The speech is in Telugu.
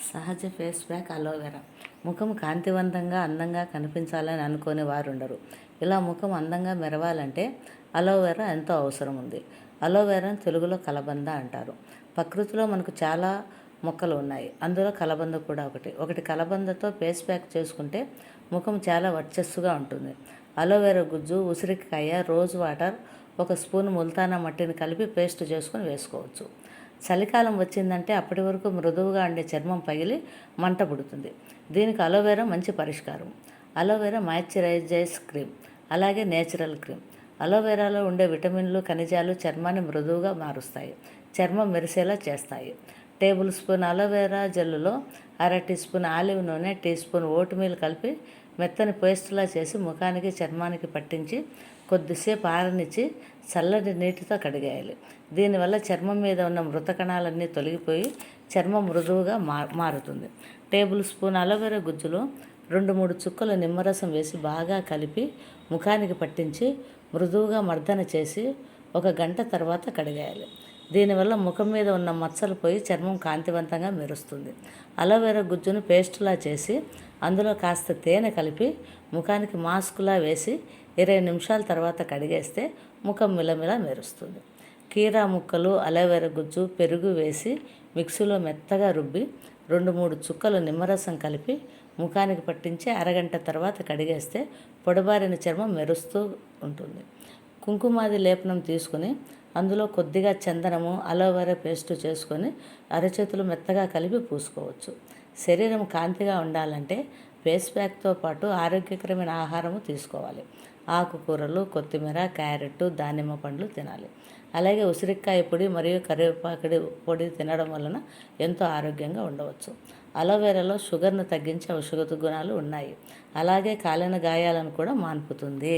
సహజ ఫేస్ ప్యాక్ అలోవెరా. ముఖం కాంతివంతంగా అందంగా కనిపించాలని అనుకునే వారు ఉండరు. ఇలా ముఖం అందంగా మెరవాలంటే అలోవెరా ఎంతో అవసరం ఉంది. అలోవెరాను తెలుగులో కలబంద అంటారు. ప్రకృతిలో మనకు చాలా మొక్కలు ఉన్నాయి. అందులో కలబంద కూడా ఒకటి కలబందతో ఫేస్ ప్యాక్ చేసుకుంటే ముఖం చాలా వర్చస్సుగా ఉంటుంది. అలోవెరా గుజ్జు, ఉసిరికాయ, రోజ్ వాటర్, ఒక స్పూన్ ముల్తానా మట్టిని కలిపి పేస్ట్ చేసుకొని వేసుకోవచ్చు. చలికాలం వచ్చిందంటే అప్పటి వరకు మృదువుగా ఉండే చర్మం పగిలి మంట పుడుతుంది. దీనికి అలోవెరా మంచి పరిష్కారం. అలోవెరా మాయిశ్చరైజర్స్ క్రీమ్, అలాగే నేచురల్ క్రీమ్. అలోవెరాలో ఉండే విటమిన్లు, ఖనిజాలు చర్మాన్ని మృదువుగా మారుస్తాయి, చర్మం మెరిసేలా చేస్తాయి. టేబుల్ స్పూన్ అలోవెరా జెల్లులో అర టీ స్పూన్ ఆలివ్ నూనె, టీ స్పూన్ ఓట్ మీల్ కలిపి మెత్తని పేస్టులా చేసి ముఖానికి, చర్మానికి పట్టించి కొద్దిసేపు ఆరనిచ్చి చల్లటి నీటితో కడిగేయాలి. దీనివల్ల చర్మం మీద ఉన్న మృత కణాలన్నీ తొలగిపోయి చర్మం మృదువుగా మారుతుంది. టేబుల్ స్పూన్ అలోవెరా గుజ్జులో 2-3 చుక్కల నిమ్మరసం వేసి బాగా కలిపి ముఖానికి పట్టించి మృదువుగా మర్దన చేసి 1 గంట తర్వాత కడిగేయాలి. దీనివల్ల ముఖం మీద ఉన్న మచ్చలు పోయి చర్మం కాంతివంతంగా మెరుస్తుంది. అలోవెరా గుజ్జును పేస్టులా చేసి అందులో కాస్త తేనె కలిపి ముఖానికి మాస్కులా వేసి 20 నిమిషాల తర్వాత కడిగేస్తే ముఖం మిలమిలా మెరుస్తుంది. కీరా ముక్కలు, అలోవెరా గుజ్జు, పెరుగు వేసి మిక్సీలో మెత్తగా రుబ్బి 2-3 చుక్కలు నిమ్మరసం కలిపి ముఖానికి పట్టించి అరగంట తర్వాత కడిగేస్తే పొడబారిన చర్మం మెరుస్తూ ఉంటుంది. కుంకుమాది లేపనం తీసుకుని అందులో కొద్దిగా చందనము, అలోవెరా పేస్టు చేసుకొని అరచేతులు మెత్తగా కలిపి పూసుకోవచ్చు. శరీరం కాంతిగా ఉండాలంటే ఫేస్ ప్యాక్తో పాటు ఆరోగ్యకరమైన ఆహారము తీసుకోవాలి. ఆకుకూరలు, కొత్తిమీర, క్యారెట్, దానిమ్మ పండ్లు తినాలి. అలాగే ఉసిరికాయ పొడి మరియు కరివేపాకుడి పొడి తినడం వలన ఎంతో ఆరోగ్యంగా ఉండవచ్చు. అలోవెరాలో షుగర్ను తగ్గించే ఔషధ గుణాలు ఉన్నాయి. అలాగే కాలిన గాయాలను కూడా మాన్పుతుంది.